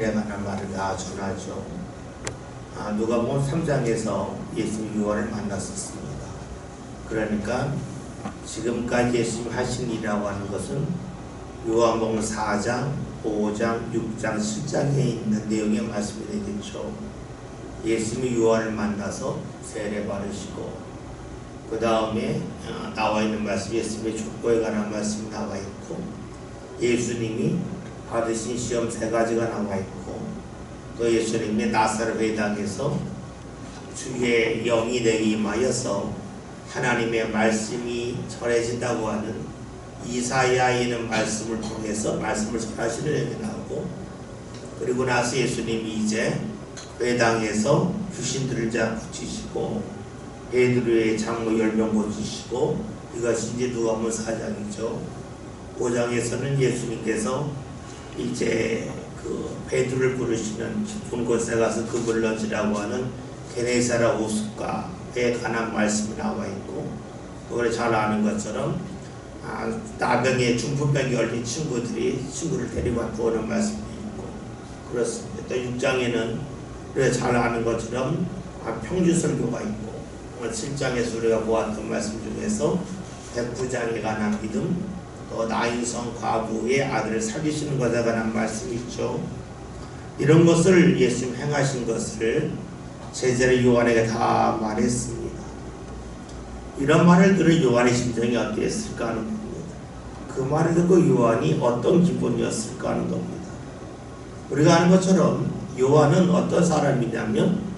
일에 관한 말을 다 전하죠. 누가복음 3장에서 예수님이 요한을 만났었습니다. 그러니까 지금까지 예수님이 하신 일이라고 하는 것은 요한복음 4장, 5장, 6장, 7장에 있는 내용의 말씀이 되겠죠. 예수님이 요한을 만나서 세례 바르시고, 그 다음에 나와 있는 말씀, 예수님의 족보에 관한 말씀이 나와 있고, 예수님이 받으신 시험 3가지가 나와 있고, 또 예수님의 나사렛 회당에서 주의 영이 내게 임하여서 하나님의 말씀이 전해진다고 하는 이사야에 있는 말씀을 통해서 말씀을 전하시는 얘기 나오고, 그리고 나서 예수님이 이제 회당에서 귀신들을 잡으시고 베드로의 장모 10명 고치시고, 이것이 이제 누가복음 4장이죠. 5장에서는 예수님께서 이제 그 베드로를 부르시는 깊은 곳에 가서 그물을 던지라고 하는 게네사라 호숫가에 관한 말씀이 나와 있고, 그걸 잘 아는 것처럼 나병에 중풍병이 걸린 친구들이 친구를 데리고 구하는 말씀이 있고 그렇습니다. 또 6장에는 우리가 잘 아는 것처럼 평주설교가 있고, 7장에서 우리가 보았던 말씀 중에서 백부장에 관한 믿음, 또 나인성 과부의 아들을 살리시는 것에 관한 말씀이 있죠. 이런 것을 예수님 행하신 것을 제자를 요한에게 다 말했습니다. 이런 말을 들은 요한의 심정이 어땠을까 하는 겁니다. 그 말을 듣고 요한이 어떤 기분이었을까 하는 겁니다. 우리가 아는 것처럼 요한은 어떤 사람이냐면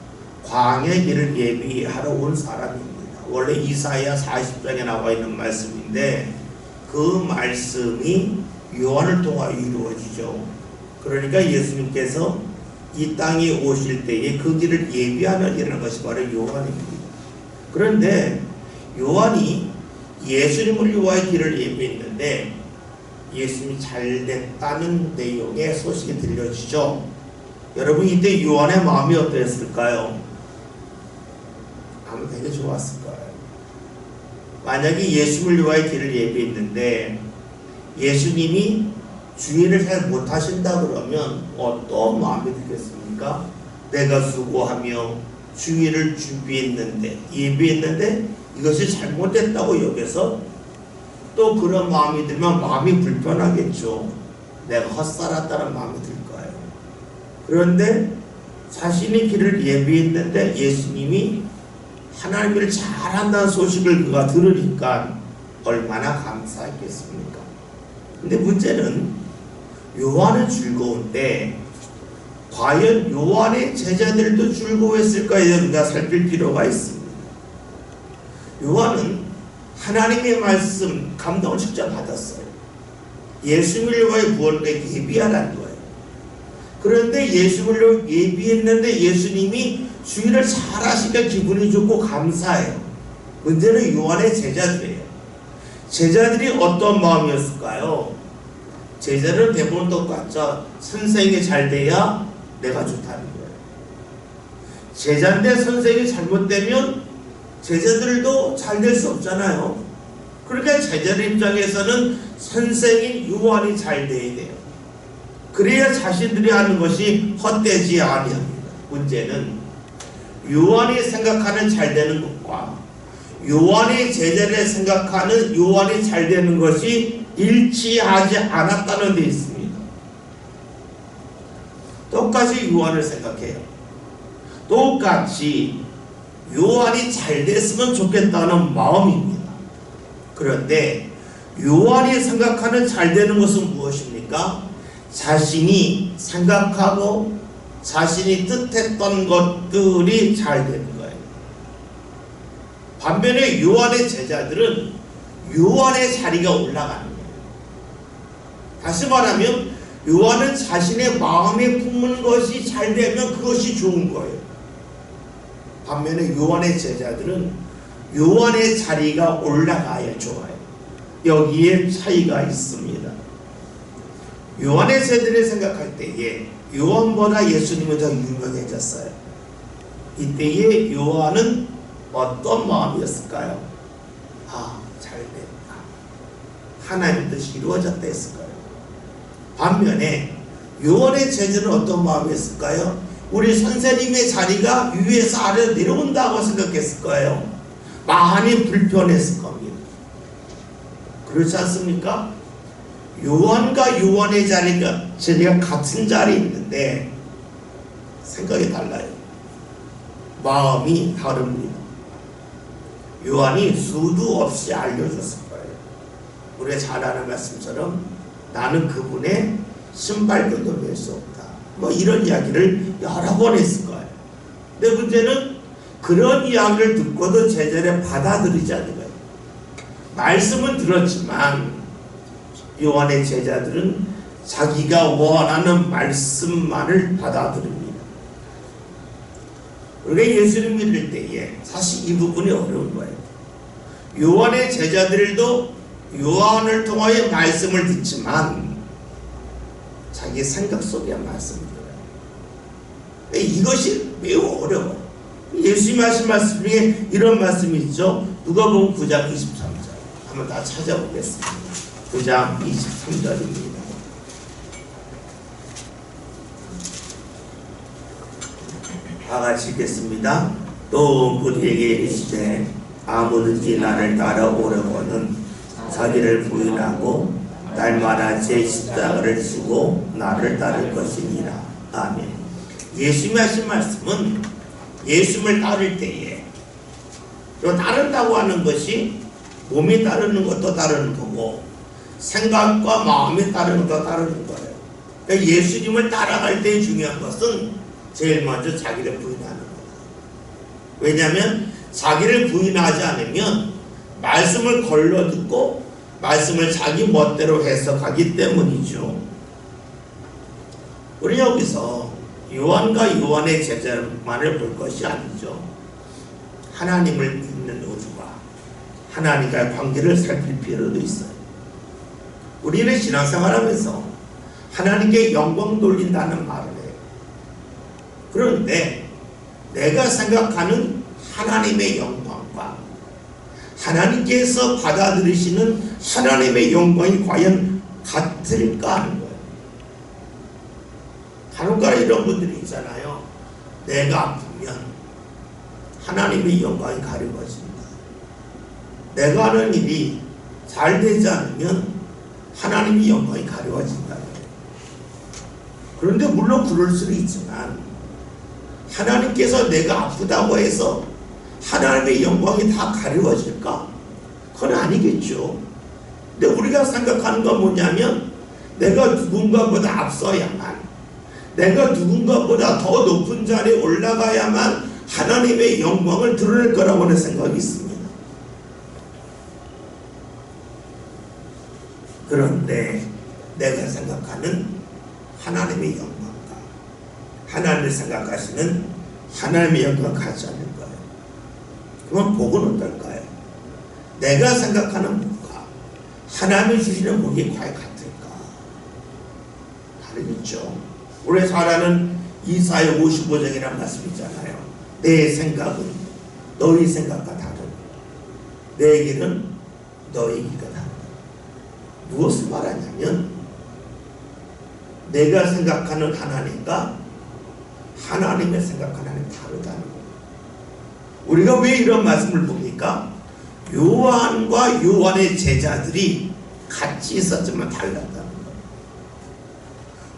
광야의 길을 예비하러 온 사람입니다. 원래 이사야 40장에 나와 있는 말씀인데 그 말씀이 요한을 통하여 이루어지죠. 그러니까 예수님께서 이 땅에 오실 때에 그 길을 예비하느라는 것이 바로 요한입니다. 그런데 요한이 예수님을 위하여 길을 예비했는데 예수님이 잘됐다는 내용의 소식이 들려지죠. 여러분, 이때 요한의 마음이 어땠을까요? 아마 되게 좋았을 거예요. 만약에 예수님을 위하여 길을 예비했는데 예수님이 주의를 잘 못하신다 그러면 어떤 마음이 들겠습니까? 내가 수고하며 주의를 준비했는데 예비했는데 이것이 잘못됐다고 여겨서 또 그런 마음이 들면 마음이 불편하겠죠. 내가 헛살았다는 마음이 들 거예요. 그런데 자신이 길을 예비했는데 예수님이 하나님을 잘한다는 소식을 그가 들으니까 얼마나 감사했겠습니까? 근데 문제는 요한은 즐거운데 과연 요한의 제자들도 즐거워했을까에 우리가 살필 필요가 있습니다. 요한은 하나님의 말씀 감동을 직접 받았어요. 예수님을 위하여 구원을 예비하라는 거예요. 그런데 예수님을 예비했는데 예수님이 주의를 잘 하시니까 기분이 좋고 감사해요. 문제는 요한의 제자들이에요. 제자들이 어떤 마음이었을까요? 제자들은 대부분 똑같죠. 선생이 잘 돼야 내가 좋다는 거예요. 제자인데 선생이 잘못되면 제자들도 잘 될 수 없잖아요. 그러니까 제자들 입장에서는 선생인 요한이 잘 돼야 돼요. 그래야 자신들이 하는 것이 헛되지 아니합니다. 문제는 요한이 생각하는 잘 되는 것과 요한이 제자를 생각하는 요한이 잘 되는 것이 일치하지 않았다는 데 있습니다. 똑같이 요한을 생각해요. 똑같이 요한이 잘 됐으면 좋겠다는 마음입니다. 그런데 요한이 생각하는 잘 되는 것은 무엇입니까? 자신이 생각하고 자신이 뜻했던 것들이 잘 되는 거예요. 반면에 요한의 제자들은 요한의 자리가 올라가는 거예요. 다시 말하면 요한은 자신의 마음에 품은 것이 잘 되면 그것이 좋은 거예요. 반면에 요한의 제자들은 요한의 자리가 올라가야 좋아요. 여기에 차이가 있습니다. 요한의 제자들이 생각할 때에 요한보다 예수님이 더 유명해졌어요. 이때에 요한은 어떤 마음이었을까요? 잘됐다. 하나님의 뜻이 이루어졌다 했을 거예요. 반면에 요한의 제자는 어떤 마음이었을까요? 우리 선생님의 자리가 위에서 아래로 내려온다고 생각했을 거예요. 많이 불편했을 겁니다. 그렇지 않습니까? 요한과 요한의 자리가 같은 자리에 있는데 생각이 달라요. 마음이 다릅니다. 요한이 수도 없이 알려줬을 거예요. 우리가 잘 아는 말씀처럼 나는 그분의 신발끈도 맬 수 없다. 뭐 이런 이야기를 여러 번 했을 거예요. 근데 문제는 그런 이야기를 듣고도 제자를 받아들이지 않는 거예요. 말씀은 들었지만 요한의 제자들은 자기가 원하는 말씀만을 받아들입니다. 우리가 예수를 믿을 때에 사실 이 부분이 어려운 거예요. 요한의 제자들도 요한을 통하여 말씀을 듣지만 자기 생각 속에 말씀을 들어요. 이것이 매우 어려워. 예수님이 하신 말씀 중에 이런 말씀이 있죠. 누가복음 9장 23절 한번 다 찾아보겠습니다. 9장 23절입니다. 다 같이 읽겠습니다. 또 우리에게 이르시되 아무든지 나를 따라오려거든 자기를 부인하고 날마다 제 십자가를 지고 나를 따를 것이니라. 아멘. 예수님이 하신 말씀은 예수님을 따를 때에 또 따른다고 하는 것이 몸이 따르는 것도 따르는 거고 생각과 마음이 따르는 것도 따르는 거예요. 그러니까 예수님을 따라갈 때 중요한 것은 제일 먼저 자기를 부인하는 거예요. 왜냐하면 자기를 부인하지 않으면 말씀을 걸러 듣고 말씀을 자기 멋대로 해석하기 때문이죠. 우리 여기서 요한과 요한의 제자만을 볼 것이 아니죠. 하나님을 믿는 우리가 하나님과의 관계를 살필 필요도 있어요. 우리는 신앙생활하면서 하나님께 영광 돌린다는 말을 해요. 그런데 내가 생각하는 하나님의 영광과 하나님께서 받아들이시는 하나님의 영광이 과연 같을까 하는 거예요. 간혹가다 이런 분들이 있잖아요. 내가 아프면 하나님의 영광이 가려워진다. 내가 하는 일이 잘 되지 않으면 하나님의 영광이 가려워진다. 그런데 물론 그럴 수도 있지만 하나님께서 내가 아프다고 해서 하나님의 영광이 다 가려워질까? 그건 아니겠죠. 근데 우리가 생각하는 건 뭐냐면 내가 누군가보다 앞서야만, 내가 누군가보다 더 높은 자리에 올라가야만 하나님의 영광을 드러낼 거라고 하는 생각이 있습니다. 그런데 내가 생각하는 하나님의 영광과 하나님을 생각하시는 하나님의 영광을 가지 않을 거예요. 그럼 복은 어떨까요? 내가 생각하는 복과 하나님이 주시는 복이 과연 같을까? 다르겠죠. 우리 잘 아는 이사야 55장이라는 말씀이 있잖아요. 내 생각은 너희 생각과 다르고 내 길은 너희 길과 다르다. 무엇을 말하냐면 내가 생각하는 하나님과 하나님의 생각하는 하나님이 다르다는 거예요. 우리가 왜 이런 말씀을 봅니까? 요한과 요한의 제자들이 같이 있었지만 달랐다는 거예요.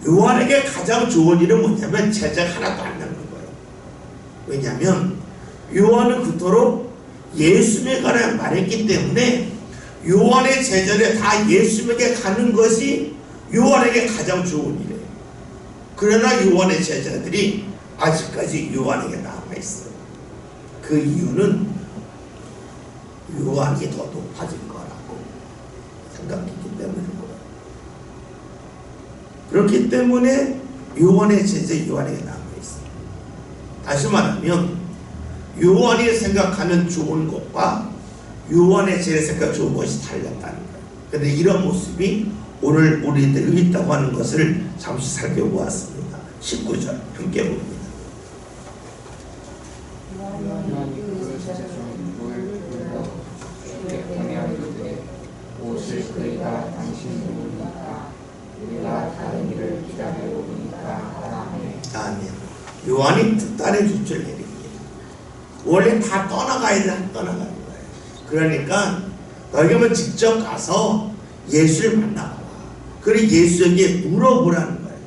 요한에게 가장 좋은 일은 뭐냐면 제자가 하나도 안 남는 거예요. 왜냐하면 요한은 그토록 예수님에 관해 말했기 때문에 요한의 제자들이 다 예수님에게 가는 것이 요한에게 가장 좋은 일이에요. 그러나 요한의 제자들이 아직까지 요한에게 남아있어요. 그 이유는 요한이 더 높아질 거라고 생각했기 때문인 거예요. 그렇기 때문에 요한의 제자 요한에게 남아있어요. 다시 말하면 요한이 생각하는 좋은 것과 요한의 제자 생각 좋은 것이 달랐다는 거예요. 그런데 이런 모습이 오늘 우리들 여기 있다고 하는 것을 잠시 살펴보았습니다. 19절 함께 봅니다. 옷을 그이가 당신 보니까 우리가 다른 일을 기다려오니 아멘. 요한이 특단의 조치를 내립니다. 원래 다 떠나가야 돼, 떠나가는 거예요. 그러니까 너희가 직접 가서 예수를 만나봐라. 그리고 예수에게 물어보라는 거예요.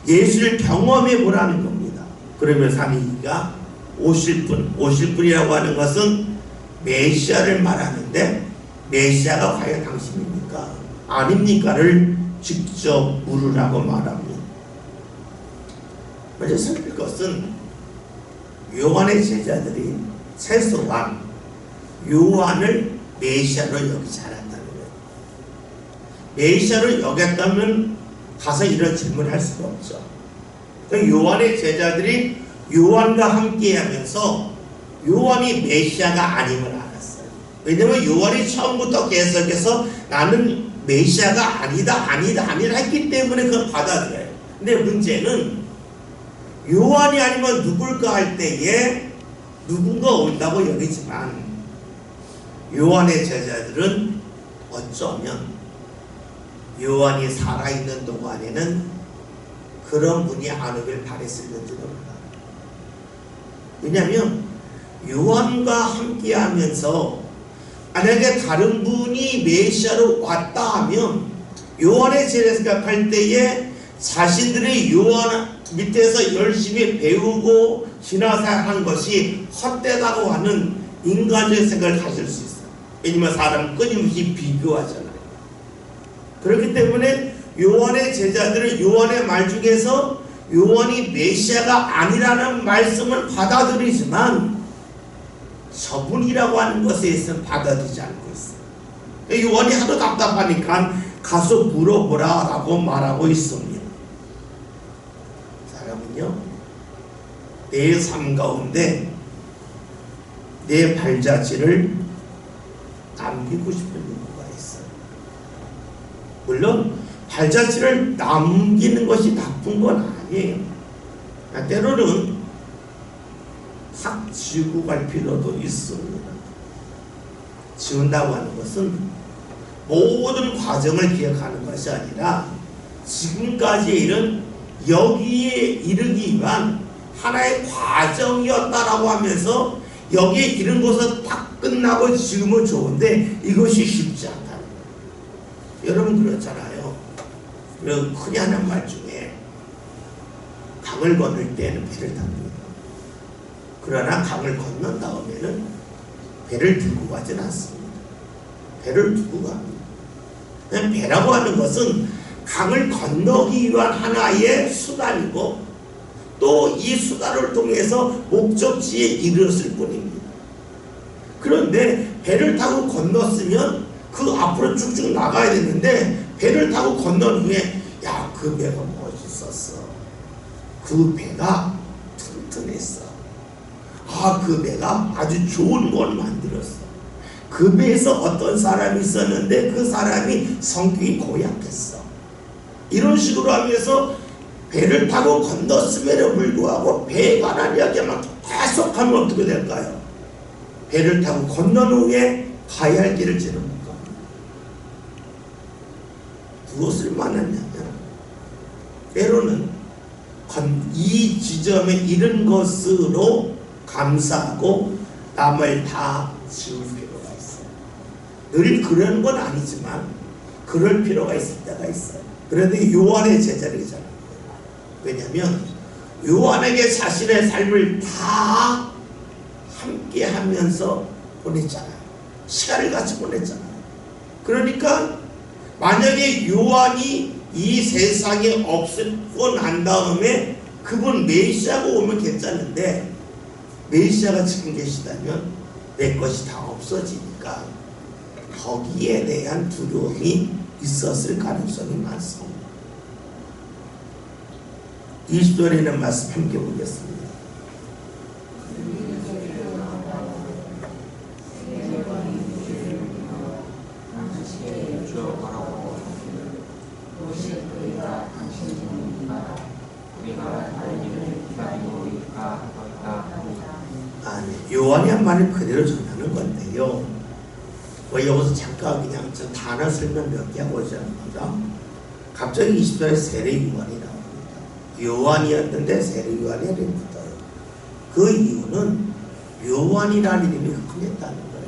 예수를 경험해 보라는 겁니다. 그러면 사미가 오실 분이라고 하는 것은 메시아를 말하는데, 메시아가 과연 당신입니까? 아닙니까를 직접 물으라고 말합니다. 먼저 살필 것은 요한의 제자들이 최소한 요한을 메시아로 여기지 않았다는 거예요. 메시아로 여겼다면 가서 이런 질문을 할 수가 없죠. 요한의 제자들이 요한과 함께하면서 요한이 메시아가 아님을 알았어요. 왜냐하면 요한이 처음부터 계속해서 나는 메시아가 아니다 했기 때문에 그걸 받아들여요. 근데 문제는 요한이 아니면 누굴까 할 때에 누군가 온다고 여기지만, 요한의 제자들은 어쩌면 요한이 살아있는 동안에는 그런 분이 안 오길 바랬을지도 몰라요. 왜냐하면 요한과 함께 하면서 만약에 다른 분이 메시아로 왔다 하면 요한의 제자가 생각할 때에 자신들이 요한 밑에서 열심히 배우고 신앙생활한 것이 헛되다고 하는 인간적인 생각을 가질 수 있어요. 왜냐하면 사람은 끊임없이 비교하잖아요. 그렇기 때문에 요한의 제자들은 요한의 말 중에서 요한이 메시아가 아니라는 말씀을 받아들이지만 저분이라고 하는 것에 있어서 받아들이지 않고 있어요. 요한이 하도 답답하니까 가서 물어보라 라고 말하고 있습니다. 사람은요, 내 삶 가운데 내 발자취를 남기고 싶은 욕구가 있어요. 물론 발자취를 남기는 것이 나쁜 건 아니에요. 때로는 싹 지우고 갈 필요도 있습니다. 지운다고 하는 것은 모든 과정을 기억하는 것이 아니라 지금까지의 일은 여기에 이르기 위한 하나의 과정이었다라고 하면서 여기에 이른 것은 딱 끝나고 지으면 좋은데 이것이 쉽지 않다는 거예요. 여러분 그렇잖아요. 그리고 흔히 하는 말 중에 강을 건널 때는 배를 탑니다. 그러나 강을 건넌 다음에는 배를 들고 가진 않습니다. 배를 두고 갑니다. 배라고 하는 것은 강을 건너기 위한 하나의 수단이고 또 이 수단을 통해서 목적지에 이르렀을 뿐입니다. 그런데 배를 타고 건넜으면 그 앞으로 쭉쭉 나가야 되는데 배를 타고 건넌 후에 야, 그 배가 멋있었어. 그 배가 튼튼했어. 아, 그 배가 아주 좋은 걸 만들었어. 그 배에서 어떤 사람이 있었는데 그 사람이 성격이 고약했어. 이런 식으로 하면서 배를 타고 건넜음에도 불구하고 배에 관한 이야기만 계속하면 어떻게 될까요? 배를 타고 건넌 후에 가야 할 길을 제대로 못 갑니다. 무엇을 말하냐면 때로는 이 지점에 이른 것으로 감사하고 남을 다 지울 필요가 있어요. 늘 그런 건 아니지만 그럴 필요가 있을 때가 있어요. 그런데 요한의 제자들이잖아요. 왜냐하면 요한에게 자신의 삶을 다 함께 하면서 보냈잖아요. 시간을 같이 보냈잖아요. 그러니까 만약에 요한이 이 세상에 없고 난 다음에 그분 메시아가 오면 괜찮은데 메시아가 지금 계시다면 내 것이 다 없어지니까 거기에 대한 두려움이 있었을 가능성이 많습니다. 20절에 있는 말씀 함께 보겠습니다. 요한이 한 말을 그대로 전하는 건데요. 여기서 잠깐 그냥 저 단어 설명 몇 개 하고 있지 않습니까? 갑자기 20절에 세례 요한이 나옵니다. 요한이었는데 세례 요한이 이름이 붙어요. 그 이유는 요한이라는 이름이 흔했다는 거예요.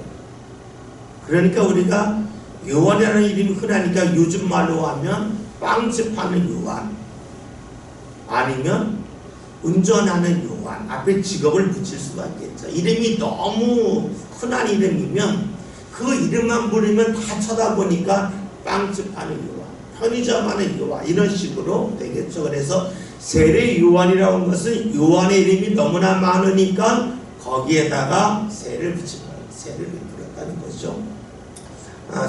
그러니까 우리가 요한이라는 이름이 흔하니까 요즘 말로 하면 빵집 파는 요한, 아니면 운전하는 요한, 앞에 직업을 붙일 수가 있겠죠. 이름이 너무 흔한 이름이면 그 이름만 부르면 다 쳐다보니까 빵집 하는 요한, 편의점 하는 요한, 이런 식으로 되겠죠. 그래서 세례 요한이라고 하는 것은 요한의 이름이 너무나 많으니까 거기에다가 세례를 붙인 거예요. 세례를 베풀었다는 거죠.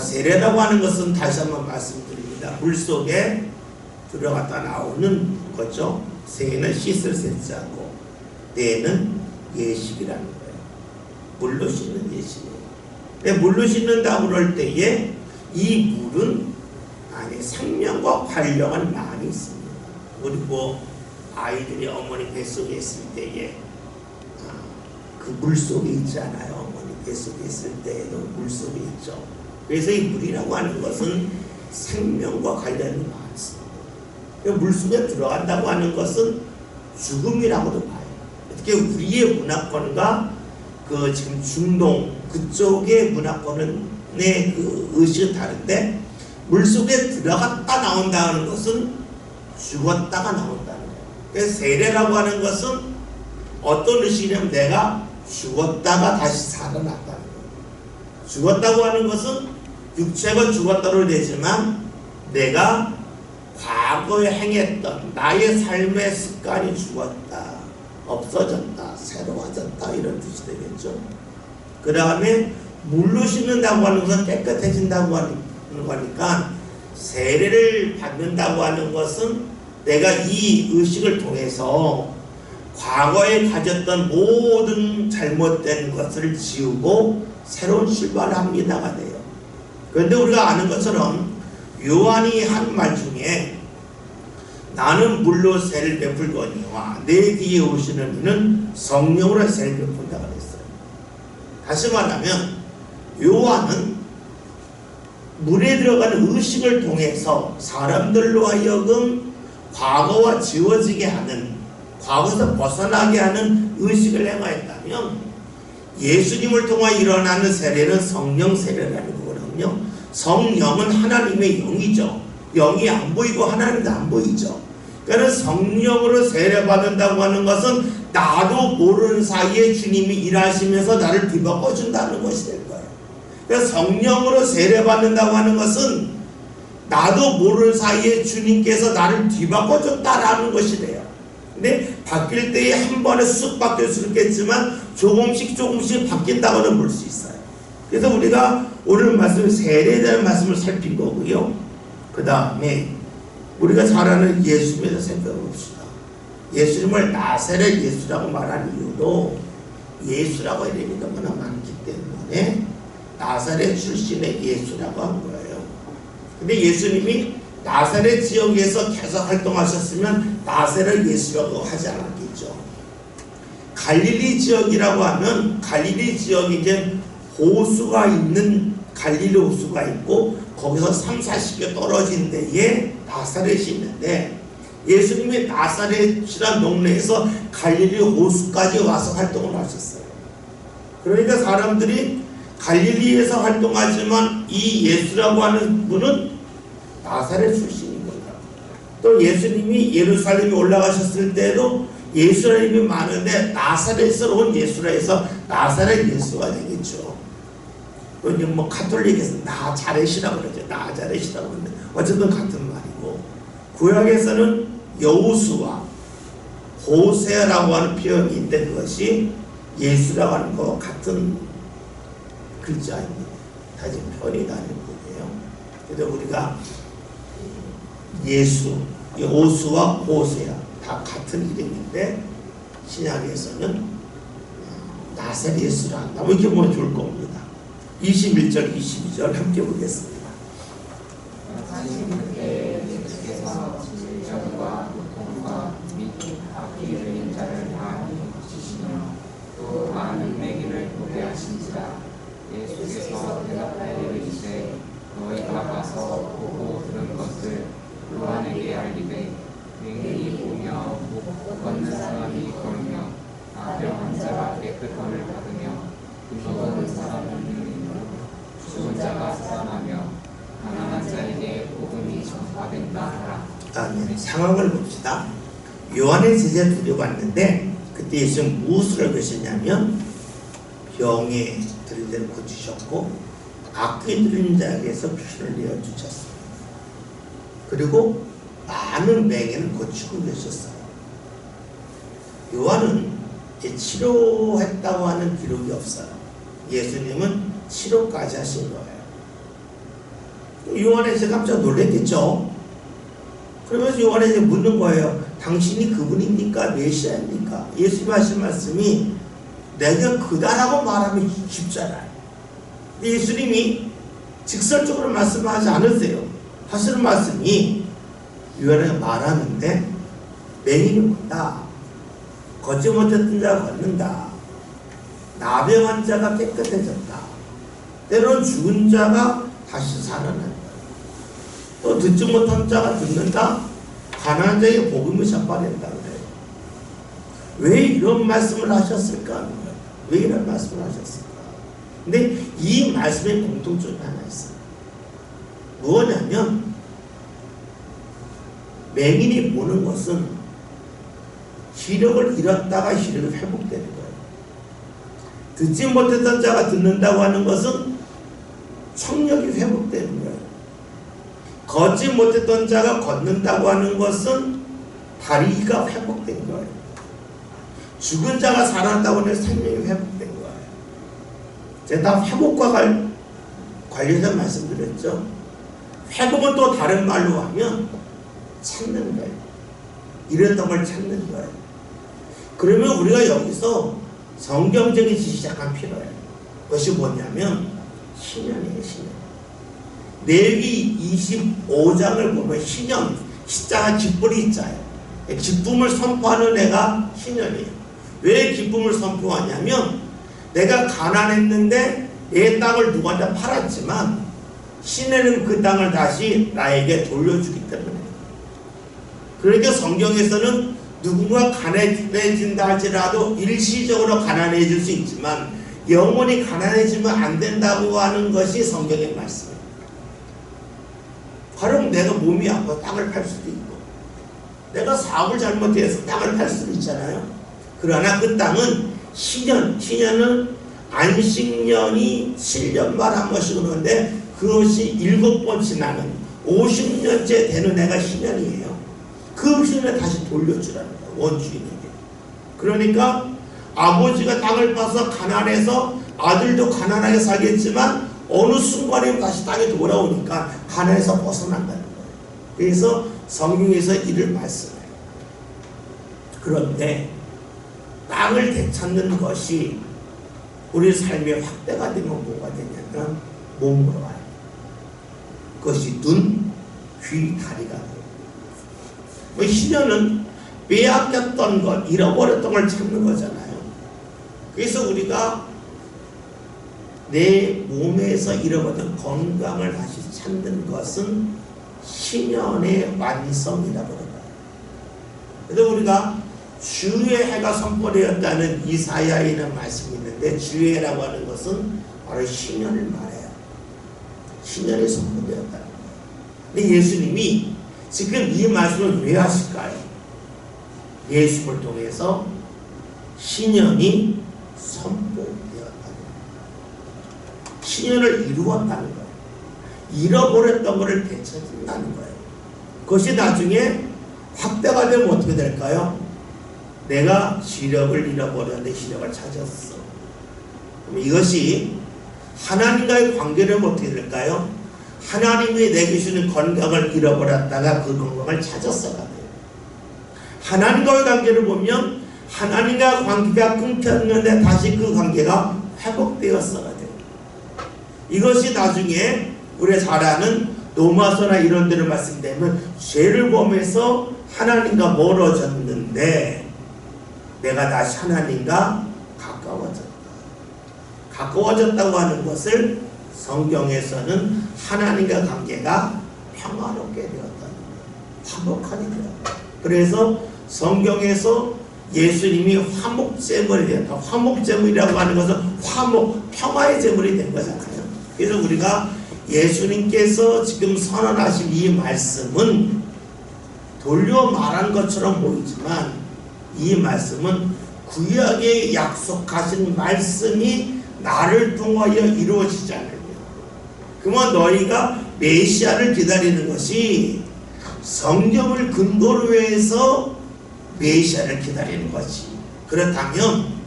세례라고 하는 것은 다시 한번 말씀드립니다. 물속에 들어갔다 나오는 거죠. 세는 씻을 세자고, 내는 예식이라는 거예요. 물로 씻는 예식이에요. 근데 물로 씻는다고 그럴 때에 이 물은 안에 생명과 관련한 많이 있습니다. 우리 아이들이 어머니 뱃속에 있을 때에 그 물속에 있지 않아요. 어머니 뱃속에 있을 때에도 물속에 있죠. 그래서 이 물이라고 하는 것은 생명과 관련이 많습니다. 물속에 들어간다고 하는 것은 죽음이라고도 봐요. 어떻게 우리의 문화권과 그 지금 중동 그쪽의 문화권의 그 의식은 다른데, 물속에 들어갔다 나온다는 것은 죽었다가 나온다는 거예요. 그래서 세례라고 하는 것은 어떤 의식이냐면 내가 죽었다가 다시 살아났다는 거예요. 죽었다고 하는 것은 육체가 죽었다로 되지만 내가 과거에 행했던 나의 삶의 습관이 죽었다, 없어졌다, 새로워졌다, 이런 뜻이 되겠죠. 그 다음에 물로 씻는다고 하는 것은 깨끗해진다고 하는 거니까, 세례를 받는다고 하는 것은 내가 이 의식을 통해서 과거에 가졌던 모든 잘못된 것을 지우고 새로운 출발을 합니다가 돼요. 그런데 우리가 아는 것처럼 요한이 한 말 중에 나는 물로 세를 베풀거니와 내 뒤에 오시는 이는 성령으로 세를 베푼다고 했어요. 다시 말하면 요한은 물에 들어가는 의식을 통해서 사람들로 하여금 과거와 지워지게 하는, 과거에서 벗어나게 하는 의식을 행하였다면, 예수님을 통해 일어나는 세례는 성령 세례라는 거거든요. 성령은 하나님의 영이죠. 영이 안 보이고 하나님도 안 보이죠. 그러니까 성령으로 세례받는다고 하는 것은 나도 모르는 사이에 주님이 일하시면서 나를 뒤바꿔 준다는 것이 될 거예요. 그래서 성령으로 세례받는다고 하는 것은 나도 모르는 사이에 주님께서 나를 뒤바꿔 줬다라는 것이 돼요. 근데 바뀔 때에 한 번에 쑥 바뀔 수 있겠지만 조금씩 바뀐다고는 볼 수 있어요. 그래서 우리가 오늘 말씀 세례에 대한 말씀을 살핀 거고요. 그 다음에 우리가 잘 아는 예수님에 대해서 생각해 봅시다. 예수님을 나사렛 예수라고 말하는 이유도 예수라고 이름이 너무나 많기 때문에 나사렛 출신의 예수라고 한 거예요. 근데 예수님이 나사렛 지역에서 계속 활동하셨으면 나사렛 예수라고 하지 않았겠죠. 갈릴리 지역이라고 하면, 갈릴리 지역이 이제 호수가 있는, 갈릴리 호수가 있고 거기서 30-40개 떨어진 데에 나사렛이 있는데, 예수님이 나사렛이라는 동네에서 갈릴리 호수까지 와서 활동을 하셨어요. 그러니까 사람들이 갈릴리에서 활동하지만 이 예수라고 하는 분은 나사렛 출신인 거예요. 또 예수님이 예루살렘에 올라가셨을 때도 예수라는 이름이 많은데 나사렛에서 온 예수라 해서 나사렛 예수가 되겠죠. 또 가톨릭에서 나자렛이라고 그러죠. 나자렛이라고 그러는데 어쨌든 같은 말이고, 구약에서는 여호수아, 호세아라고 하는 표현이 있는데 그것이 예수라고 하는 것과 같은 글자입니다. 다시 표현이 다른 거예요. 그래서 우리가 예수, 여호수아, 호세아 다 같은 이름인데 신약에서는 나사렛 예수라 한다. 이렇게 보면 좋을 겁니다. 21절, 22절 함께 보겠습니다. 예수께서 질병과 고통과 및 악기 들린 자를 많이 고치시며 또 많은 매기를 보게 하신지라. 예수께서 대답하여 이르시되 너희가 가서 보고 들은 것을 요한에게 알리되 능히 보며 백배권을 받으며 굶어보는 사람은 죽은 자가 살아나며 가난한 자에게 복음이 전파된다 하라. 네. 상황을 봅시다. 요한의 제자들이 왔는데 그때 예수는 무엇을 하셨냐면 병에 들린 데를 고치셨고 악귀 들린 자에게서 피를 내어 주셨어요. 그리고 많은 맹인을 고치고 계셨어요. 요한은 치료했다고 하는 기록이 없어요. 예수님은 치료까지 하신 거예요. 요한에서 깜짝 놀랐겠죠. 그러면서 요한에게 묻는 거예요. 당신이 그분입니까? 메시아입니까? 예수님 하신 말씀이 내가 그다라고 말하면 쉽잖아요. 예수님이 직설적으로 말씀하지 않으세요. 하시는 말씀이 요한에게 말하는데 맹인이 본다. 걷지 못했던 자가 걷는다. 나병한 자가 깨끗해졌다. 때로는 죽은 자가 다시 살아난다. 또 듣지 못한 자가 듣는다. 가난한 자에게 복음을 전파된다. 왜 이런 말씀을 하셨을까? 왜 이런 말씀을 하셨을까? 근데 이 말씀에 공통점이 하나 있어요. 뭐냐면 맹인이 보는 것은 시력을 잃었다가 시력이 회복되는 거예요. 듣지 못했던 자가 듣는다고 하는 것은 청력이 회복되는 거예요. 걷지 못했던 자가 걷는다고 하는 것은 다리가 회복된 거예요. 죽은 자가 살아났다고 하는 생명이 회복된 거예요. 제가 회복과 관련해서 말씀드렸죠. 회복은 또 다른 말로 하면 찾는 거예요. 잃었던 걸 찾는 거예요. 그러면 우리가 여기서 성경적인 지식이 약간 필요해요. 그것이 뭐냐면 신년이에요. 신년. 레위 25장을 보면 신년, 십자가 깃불이 있잖아요. 기쁨을 선포하는 애가 신년이에요. 왜 기쁨을 선포하냐면 내가 가난했는데 내 땅을 누구한테 팔았지만 신년은 그 땅을 다시 나에게 돌려주기 때문에. 그러니까 성경에서는 누군가 가난해진다 할지라도 일시적으로 가난해질 수 있지만 영원히 가난해지면 안 된다고 하는 것이 성경의 말씀이에요. 바로 내가 몸이 아파 땅을 팔 수도 있고 내가 사업을 잘못해서 땅을 팔 수도 있잖아요. 그러나 그 땅은 신년은 안식년이 7년만 한 번씩 오는데 그것이 7번 지나는 50년째 되는 애가 신년이에요. 그 신년을 다시 돌려주라는 거예요. 원주인에게. 그러니까 아버지가 땅을 파서 가난해서 아들도 가난하게 살겠지만 어느 순간에 다시 땅에 돌아오니까 가난에서 벗어난다는 거예요. 그래서 성경에서 이를 말씀해요. 그런데 땅을 되찾는 것이 우리 삶의 확대가 되면 뭐가 되냐면 몸으로 와요. 그것이 눈, 귀, 다리가 돼요. 뭐 신년은 빼앗겼던 것, 잃어버렸던 걸 찾는 거잖아요. 그래서 우리가 내 몸에서 잃어버린 건강을 다시 찾는 것은 신년의 완성이라고 그래요. 그래서 우리가 주의 해가 선포되었다는 이사야에 있는 말씀이 있는데 주의 해라고 하는 것은 바로 신년을 말해요. 신년이 선포되었다는 거예요. 근데 예수님이 지금 이 말씀을 왜 하실까요? 예수를 통해서 신년이 선포되었다는 거예요. 신년을 이루었다는 거예요. 잃어버렸던 것을 되찾는다는 거예요. 그것이 나중에 확대가 되면 어떻게 될까요? 내가 시력을 잃어버렸는데 시력을 찾았어. 그럼 이것이 하나님과의 관계를 어떻게 될까요? 하나님이 내게 주는 건강을 잃어버렸다가 그 건강을 찾았어가 돼요. 하나님과의 관계를 보면 하나님과 관계가 끊겼는데 다시 그 관계가 회복되었어가 돼요. 이것이 나중에 우리가 잘 아는 로마서나 이런 데를 말씀드리면 죄를 범해서 하나님과 멀어졌는데 내가 다시 하나님과 가까워졌다고 하는 것을 성경에서는 하나님과 관계가 평화롭게 되었다는 거예요. 화목하게 되었다. 그래서 성경에서 예수님이 화목제물이 된다. 화목제물이라고 하는 것은 화목, 평화의 제물이 된 거잖아요. 그래서 우리가 예수님께서 지금 선언하신 이 말씀은 돌려 말한 것처럼 보이지만 이 말씀은 구약에 약속하신 말씀이 나를 통하여 이루어지잖아요. 그러면 너희가 메시아를 기다리는 것이 성경을 근거로 해서 메시아를 기다리는 것이, 그렇다면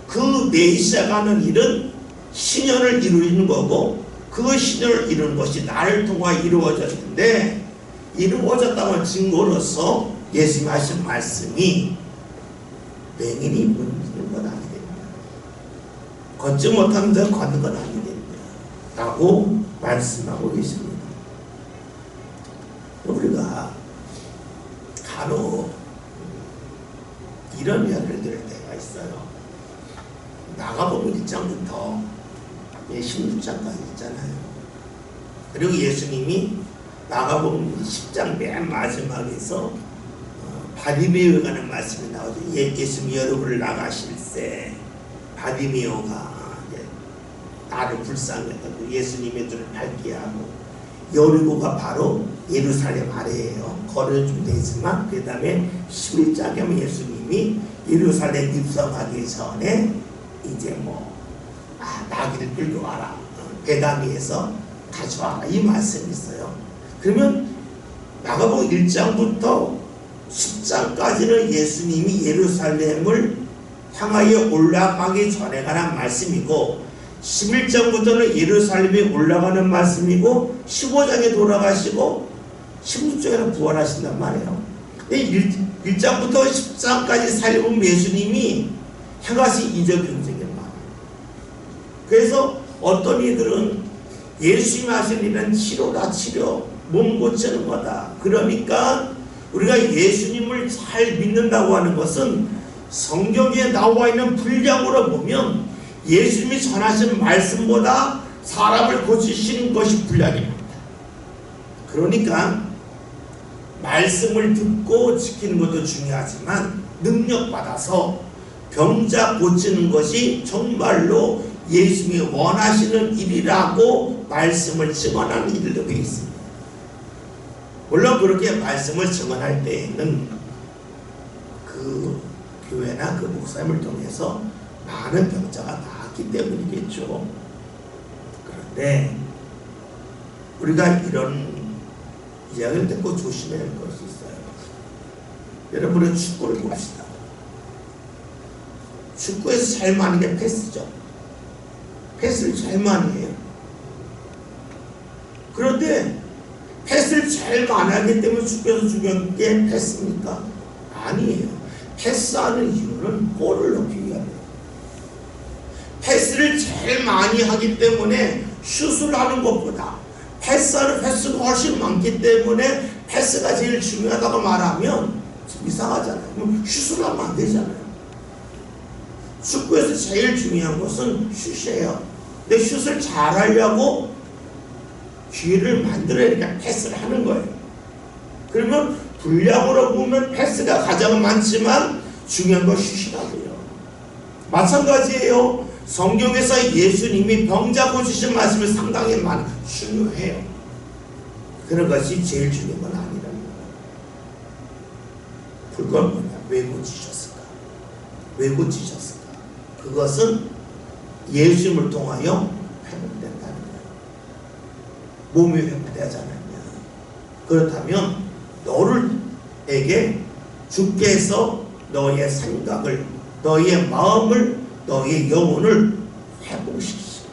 그 메시아가 하는 일은 신년을 이루는 거고 그 신년을 이루는 것이 나를 통하여 이루어졌는데, 이루어졌다는 증거로서 예수님이 하신 말씀이 맹인이 무너지는 건 아니 됩니다. 걷지 못하는 자는 걷는 건 아니 됩니다 라고 말씀하고 계십니다. 우리가 간혹 이런 이야기를 들을 때가 있어요. 마가복음 1장부터 16장까지 있잖아요. 그리고 예수님이 마가복음 10장 맨 마지막에서 바디메오에 관한 말씀이 나오죠. 예수님이 여러분을 나가실세 바디메오가 나를 불쌍했다고 예수님의 눈을 밝게 하고, 여리고가 바로 예루살렘 아래에요. 거리는 좀 되지만 그 다음에 11장에 하면 예수님이 예루살렘 입성하기 전에 이제 나귀를 끌고 와라, 배당위에서 가져와라, 이 말씀이 있어요. 그러면 마가복음 1장부터 10장까지는 예수님이 예루살렘을 향하여 올라가기 전에 관한 말씀이고, 11장부터는 예루살렘에 올라가는 말씀이고, 15장에 돌아가시고 16장에는 부활하신단 말이에요. 1장부터 10장까지 살려본 예수님이 행하신 이적 경쟁의 말이에요. 그래서 어떤 이들은 예수님이 하신 일은 치료다, 치료, 몸 고치는 거다. 그러니까 우리가 예수님을 잘 믿는다고 하는 것은 성경에 나와 있는 분량으로 보면 예수님이 전하신 말씀보다 사람을 고치시는 것이 분량입니다. 그러니까 말씀을 듣고 지키는 것도 중요하지만 능력받아서 병자 고치는 것이 정말로 예수님이 원하시는 일이라고 말씀을 증언하는 일도 있습니다. 물론 그렇게 말씀을 증언할 때에는 그 교회나 그 목사님을 통해서 많은 병자가 나았기 때문이겠죠. 그런데 우리가 이런 이야기를 듣고 조심해야 할 것이 있어요. 여러분은 축구를 봅시다. 축구에서 제일 많은 게 패스죠. 패스를 제일 많이 해요. 그런데 패스를 제일 많이 하기 때문에 축구에서 중요한 게 패스입니까? 아니에요. 패스하는 이유는 골을 넣기 위함이에요. 패스를 제일 많이 하기 때문에 슛을 하는 것보다 패스하는 횟수가 훨씬 많기 때문에 패스가 제일 중요하다고 말하면 좀 이상하잖아요. 그럼 슛을 하면 안 되잖아요. 축구에서 제일 중요한 것은 슛이에요. 근데 슛을 잘 하려고 기회를 만들어야 패스를 하는 거예요. 그러면 분량으로 보면 패스가 가장 많지만 중요한 건 슛이라고요. 마찬가지예요. 성경에서 예수님이 병자 고치신 말씀이 상당히 중요해요. 그런 것이 제일 중요한 건 아니라는 거예요. 그건 뭐냐? 왜 고치셨을까? 왜 고치셨을까? 그것은 예수님을 통하여 회복된다는 거예요. 몸이 회복되지 않았냐? 그렇다면 너를에게 주께서 너의 생각을, 너의 마음을, 너의 영혼을 회복시키시고,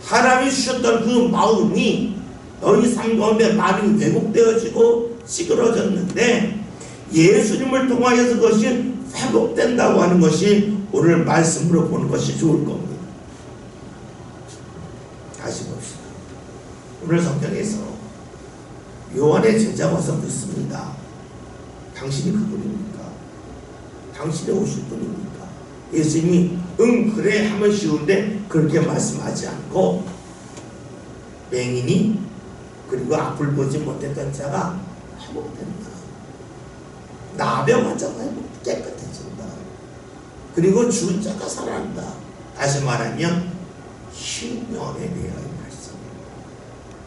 하나님이 주셨던 그 마음이 너희 삶 가운데 많이 왜곡되어지고 찌그러졌는데 예수님을 통하여서 그것이 회복된다고 하는 것이 오늘 말씀으로 보는 것이 좋을 겁니다. 다시 봅시다. 오늘 성경에서 요한의 제자가 와서 묻습니다. 당신이 그분입니까? 당신이 오실 분입니까? 예수님이 응 그래 하면 쉬운데 그렇게 말씀하지 않고, 맹인이 그리고 앞을 보지 못했던 자가 회복된다. 나병 환자가 깨끗해진다. 그리고 죽은 자가 살아난다. 다시 말하면 신년에 대하여 말씀입니다.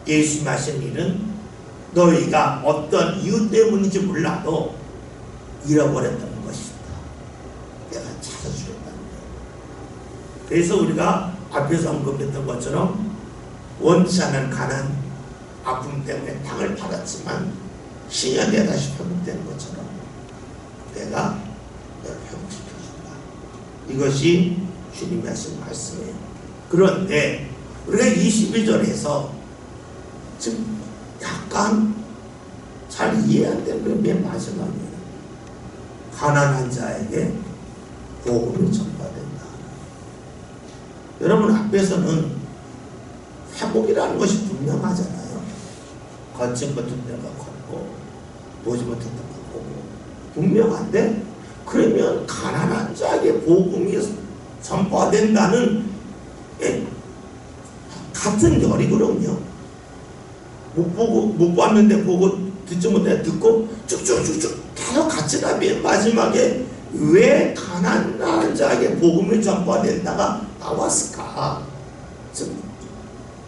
예수님 하신 일은 너희가 어떤 이유 때문인지 몰라도 잃어버렸던 것이다. 내가 찾아주겠다는 거예요. 그래서 우리가 앞에서 언급했던 것처럼 원치 않은 가난, 아픔 때문에 땅을 팔았지만 신년에 다시 회복되는 것처럼 내가 너를 회복시켜준다. 이것이 주님이 하신 말씀이에요. 그런데 우리가 21절에서 지금 약간 잘 이해 안 되는 게 맨 마지막이에요. 가난한 자에게 복음이 전파된다. 여러분 앞에서는 회복이라는 것이 분명하잖아요. 걷지 못한 데가 걷고 보지 못했던 거 보고 분명한데, 그러면 가난한 자에게 복음이 전파된다는 같은 결이거든요. 못 봤는데 보고 듣지 못해 듣고 쭉쭉쭉쭉 계속 같이 가면 마지막에 왜 가난한 자에게 복음이 전파된다가 나왔을까? 좀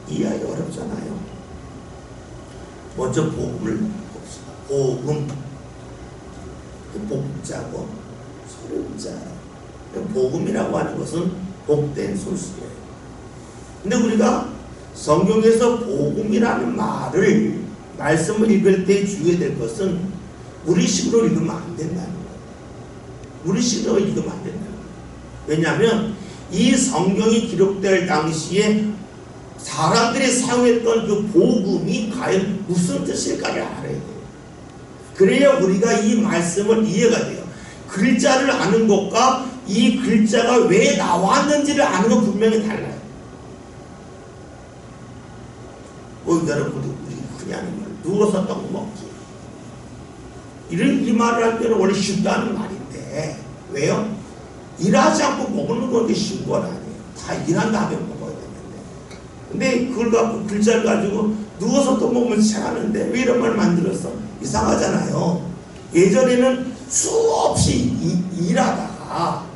이해하기 어렵잖아요. 먼저 복음을 봅시다. 복음, 복자고 소름자. 복음이라고 하는 것은 복된 소식이에요. 근데 우리가 성경에서 복음이라는 말씀을 읽을 때 주의해야 될 것은 우리식으로 읽으면 안 된다는 거예요. 우리식으로 읽으면 안 된다는 거예요. 왜냐하면 이 성경이 기록될 당시에 사람들이 사용했던 그 복음이 과연 무슨 뜻일까를 알아야 돼요. 그래야 우리가 이 말씀을 이해가 돼요. 글자를 아는 것과 이 글자가 왜 나왔는지를 아는 건 분명히 달라요. 여러분들 우리 흔히 하는 말, 누워서 떡 먹기. 이 말을 할 때는 원래 쉽다는 말인데, 왜요? 일하지 않고 먹는 건 쉬운 건 아니에요. 다 일한 다음에 먹어야 되는데. 근데 그걸 갖고 글자를 가지고 누워서 떡 먹으면 잘하는데 왜 이런 말 만들었어? 이상하잖아요. 예전에는 수없이 일하다가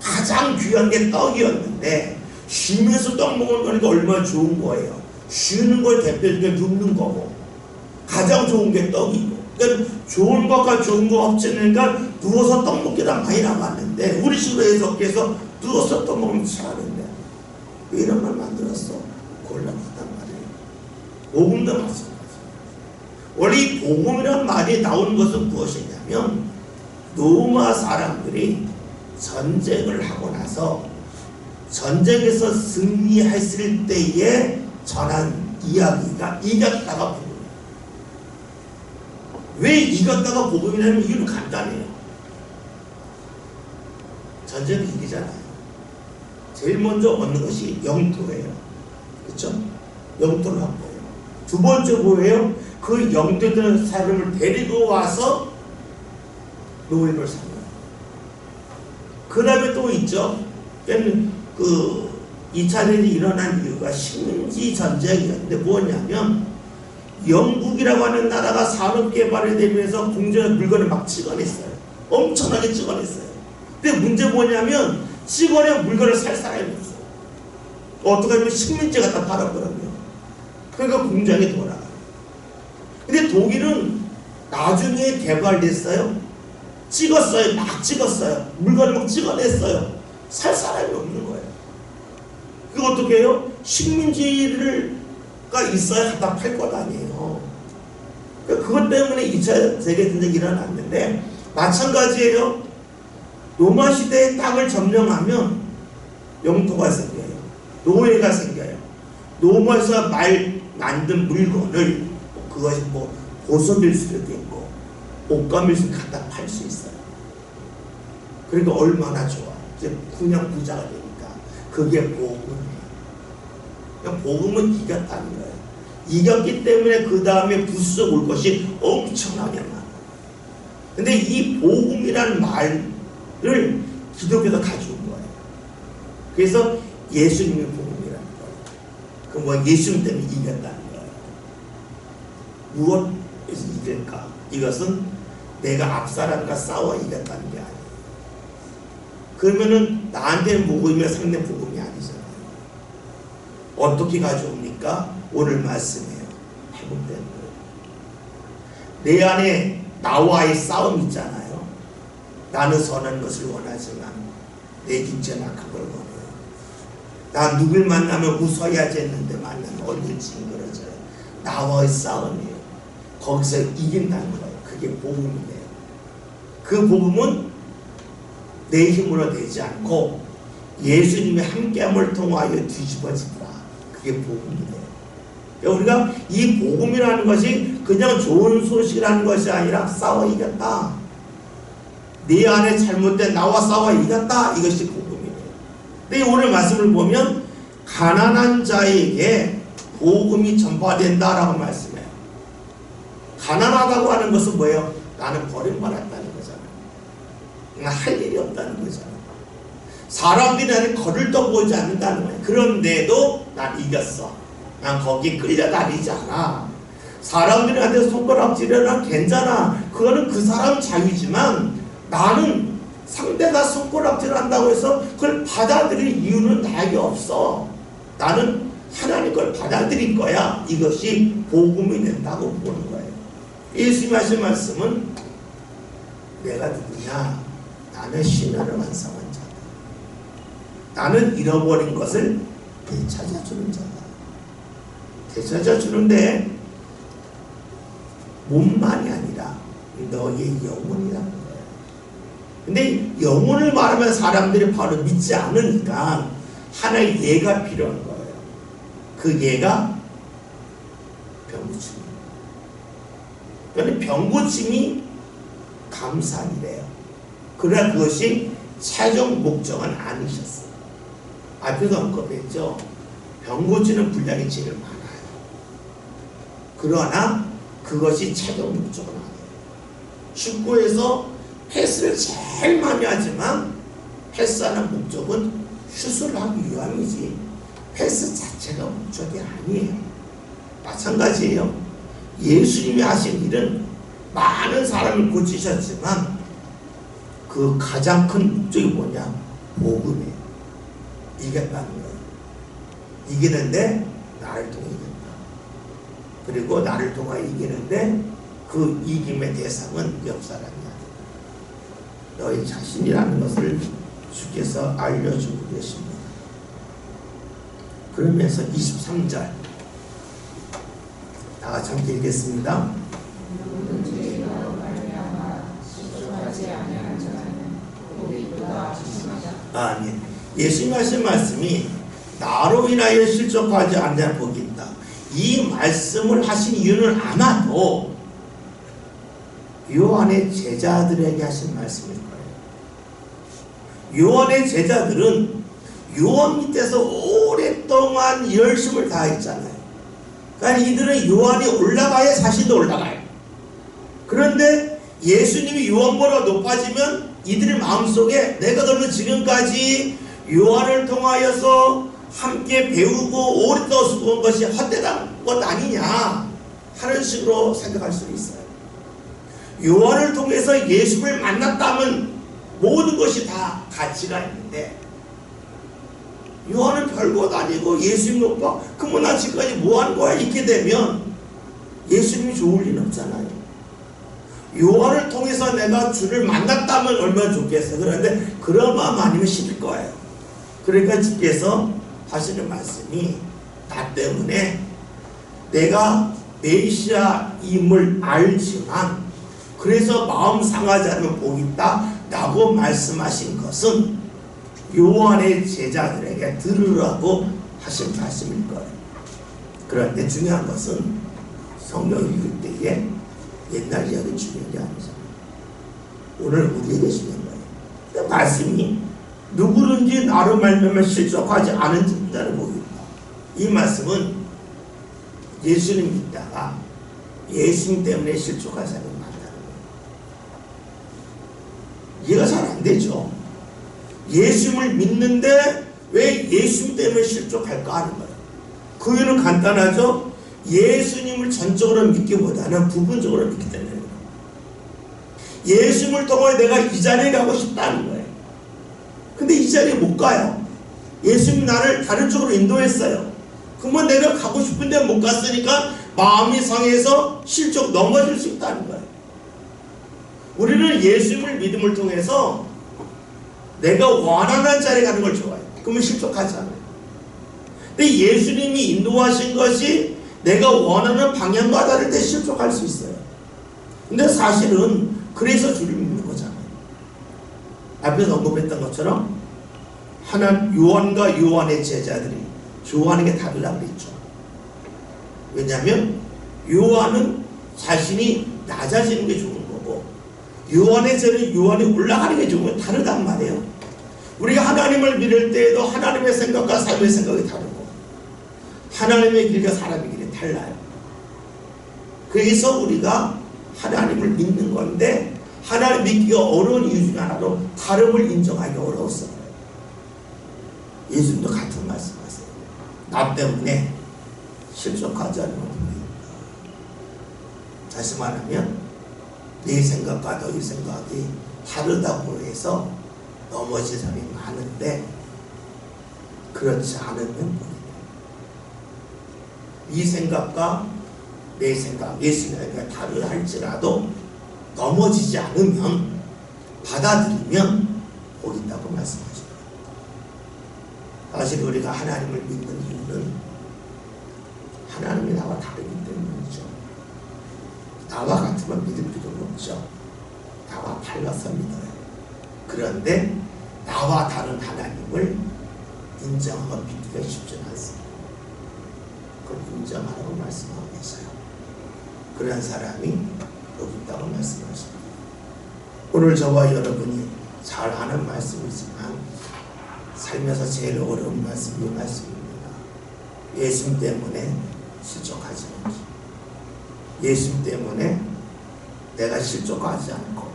가장 귀한 게 떡이었는데 쉬면서 떡 먹는 거니까 얼마나 좋은 거예요. 쉬는 걸 대표적으로 눕는 거고 가장 좋은 게 떡이고, 그러니까 좋은 것과 좋은 거 합치니까 누워서 떡 먹기가 많이 남았는데 우리식으로 해석해서 누워서 떡 먹으면 잘하는데 왜 이런 말 만들었어? 곤란하단 말이에요. 복음도 마찬가지예요. 원래 이 복음이라는 말이 나오는 것은 무엇이냐면 로마 사람들이 전쟁을 하고 나서 전쟁에서 승리했을 때에 전한 이야기가 이겼다가 복음이에요. 왜 이겼다가 복음이냐면 이유는 간단해요. 전쟁을 이기잖아요. 제일 먼저 얻는 것이 영토예요. 그렇죠? 영토를 확보해요. 두 번째 뭐예요? 그 영토된 사람을 데리고 와서 노예를 삼아요. 그 다음에 또 있죠. 그 2차 대전이 일어난 이유가 식민지 전쟁이었는데 뭐냐면 영국이라고 하는 나라가 산업개발이 되면서 공장의 물건을 막 찍어냈어요. 엄청나게 찍어냈어요. 근데 문제 뭐냐면 찍어낸 물건을 살 사람이 없어요. 어떻게 하면 식민지 갖다 팔았거든요. 그러니까 공장이 돌아가요. 근데 독일은 나중에 개발됐어요. 찍었어요. 막 찍었어요. 물건을 막 찍어냈어요. 살 사람이 없는 거예요. 그거 어떻게 해요? 식민지가 있어야 갖다 팔 것 아니에요. 그것 때문에 2차 세계대전이 일어났는데 마찬가지예요. 로마 시대의 땅을 점령하면 영토가 생겨요. 노예가 생겨요. 로마에서 만든 물건을 그것이 뭐 보석일 수도 있고 옷감일 수도 갖다 팔 수 있어요. 그러니까 얼마나 좋아. 이제 그냥 부자가 되니까. 그게 복음이에요. 그러니까 복음은 이겼다는 거예요. 이겼기 때문에 그 다음에 부수적 올 것이 엄청나게 많아요. 근데 이 복음이라는 말을 기독교도 가져온 거예요. 그래서 예수님의 복음이라는 거예요. 그 뭐 예수님 때문에 이겼다는 거예요. 무엇에서 이길까? 이것은 내가 앞사람과 싸워 이겼다는 게 아니에요. 그러면은 나한테 복음이면 상대 복음이 아니잖아요. 어떻게 가져옵니까? 오늘 말씀이에요. 회복되는 거예요. 내 안에 나와의 싸움 있잖아요. 나는 선한 것을 원하지만 내 육체는 악한 걸 원해요. 나 누굴 만나면 웃어야지 했는데 만나면 얼굴 찡그러져요. 나와의 싸움이에요. 거기서 이긴다는 거예요. 그게 복음이에요. 그 복음은 내 힘으로 되지 않고 예수님의 함께함을 통하여 뒤집어지더라. 그게 복음이에요. 우리가 이 복음이라는 것이 그냥 좋은 소식이라는 것이 아니라 싸워 이겼다. 네 안에 잘못된 나와 싸워 이겼다. 이것이 복음이에요. 근데 오늘 말씀을 보면 가난한 자에게 복음이 전파된다라고 말씀해요. 가난하다고 하는 것은 뭐예요? 나는 버림받았다는 거잖아요. 할 일이 없다는 거잖아요. 사람들이 나를 걸을 떠보지 않는다는 거예요. 그런데도 난 이겼어. 난 거기 끌려다니지 않아. 사람들이 나한테 손가락질해라 괜찮아. 그거는 그 사람 자유지만 나는 상대가 손가락질 한다고 해서 그걸 받아들일 이유는 나에게 없어. 나는 하나님 걸 받아들일 거야. 이것이 복음이 된다고 보는 거예요. 예수님 하신 말씀은 내가 누구냐? 나는 신화를 완성한 자다. 나는 잃어버린 것을 되찾아주는 자다. 되찾아주는데 몸만이 아니라 너의 영혼이라는 거예요. 근데 영혼을 말하면 사람들이 바로 믿지 않으니까 하나의 예가 필요한 거예요. 그 예가 병고침입니다. 그런데 병고침이 감사이래요. 그러나 그것이 최종 목적은 아니셨어요. 앞에서 언급했죠. 병고치는 분량이 제일 많아요. 그러나 그것이 최종 목적은 아니에요. 축구에서 패스를 제일 많이 하지만 패스하는 목적은 슛을 하기 위함이지 패스 자체가 목적이 아니에요. 마찬가지예요. 예수님이 하신 일은 많은 사람을 고치셨지만 그 가장 큰 목적이 뭐냐? 복음이에요. 이겼다는 거예요. 이기는데 나를 통해 이겼다. 그리고 나를 통해 이기는데 그 이김의 대상은 옆 사람이 아니다. 너희 자신이라는 것을 주께서 알려주고 계십니다. 그러면서 23절 다 같이 함께 읽겠습니다. 아멘. 예수님 하신 말씀이 나로 인하여 실족하지 않는 자는 복이 있다. 이 말씀을 하신 이유는 아마도 요한의 제자들에게 하신 말씀일 거예요. 요한의 제자들은 요한 밑에서 오랫동안 열심을 다했잖아요. 그러니까 이들은 요한이 올라가야 자신도 올라가요. 그런데 예수님이 요한보다 높아지면 이들의 마음속에 내가 그러면 지금까지 요한을 통하여서 함께 배우고 오랫동안 본 것이 헛되다 것 아니냐 하는 식으로 생각할 수 있어요. 요한을 통해서 예수를 만났다면 모든 것이 다 가치가 있는데 요한은 별것 아니고 예수님 오빠 그러면 나 지금까지 뭐 하는 거야? 이렇게 되면 예수님이 좋을 리는 없잖아요. 요한을 통해서 내가 주를 만났다면 얼마나 좋겠어요. 그런데 그런 마음 아니면 싫을 거예요. 그러니까 주께서 하시는 말씀이 나 때문에 내가 메시아임을 알지만 그래서 마음 상하지 않으면 복이 있다 라고 말씀하신 것은 요한의 제자들에게 들으라고 하신 말씀일 거예요. 그런데 중요한 것은 성경 읽을 때에 옛날 이야기 중요한 게 아니잖아요. 오늘 우리에게 중요한 거예요. 그 말씀이 누구든지 나로 말미암아 실족하지 않은 자는 복이 있다. 이 말씀은 예수님 믿다가 예수님 때문에 실족한 사람이 많다는 거예요. 이해가 잘 안 되죠. 예수님을 믿는데 왜 예수님 때문에 실족할까 하는 거예요. 그 이유는 간단하죠. 예수님을 전적으로 믿기보다는 부분적으로 믿기 때문에 예수님을 통해 내가 이 자리에 가고 싶다는 거예요. 근데 이 자리에 못 가요. 예수님이 나를 다른 쪽으로 인도했어요. 그러면 내가 가고 싶은데 못 갔으니까 마음이 상해서 실족 넘어질 수 있다는 거예요. 우리는 예수님을 믿음을 통해서 내가 원하는 자리에 가는 걸 좋아해요. 그러면 실족하지 않아요. 근데 예수님이 인도하신 것이 내가 원하는 방향과 다를 때 실족할 수 있어요. 근데 사실은 그래서 주를 믿는 거잖아요. 앞에서 언급했던 것처럼 요한과 요한의 제자들이 좋아하는 게 다르다고 그랬죠. 왜냐하면 요한은 자신이 낮아지는 게 좋은 거고, 요한의 제자는 요한이 올라가는 게 좋은 거 다르단 말이에요. 우리가 하나님을 믿을 때에도 하나님의 생각과 삶의 생각이 다르고, 하나님의 길과 사람의 길이 달라요. 그래서 우리가 하나님을 믿는 건데, 하나님 믿기가 어려운 이유 중에 하나도 다름을 인정하기 어려웠어요. 예수님도 같은 말씀하세요. 나 때문에 실족하지 않는 것입니다. 다시 말하면 내 생각과 너희 생각이 다르다고 해서 넘어질 사람이 많은데, 그렇지 않으면 뭐예요? 이 생각과 내 생각, 예수님과 다르다 할지라도 넘어지지 않으면, 받아들이면 복 있다고 말씀하십니다. 사실 우리가 하나님을 믿는 이유는 하나님이 나와 다르기 때문이죠. 나와 같으면 믿을 필요가 없죠. 나와 달라서 믿어요. 그런데 나와 다른 하나님을 인정하고 믿기가 쉽지 않습니다. 그걸 인정하라고 말씀하고 계세요. 그런 사람이 여기 있다고 말씀하십니다. 오늘 저와 여러분이 잘 아는 말씀이지만 살면서 제일 어려운 말씀이 이 말씀입니다. 예수님 때문에 실족하지 않기. 예수님 때문에 내가 실족하지 않고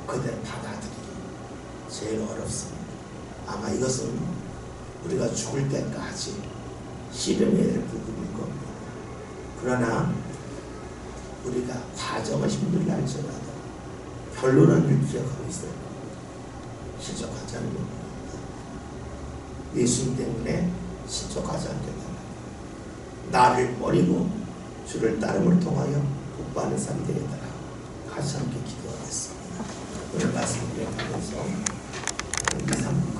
그대로 받아들이기 제일 어렵습니다. 아마 이것은 우리가 죽을 때까지 실현해야 될 부분일 겁니다. 그러나 우리가 과정은 힘들다 할지라도 결론은 기억하고 있어요. 실족하지 않는 겁니다. 예수님 때문에 실족하지 않겠다. 나를 버리고 주를 따름을 통하여 복받는 사람이 되겠다. 같이 함께 기도하겠습니다. 오늘 말씀 기억하면서 2, 3분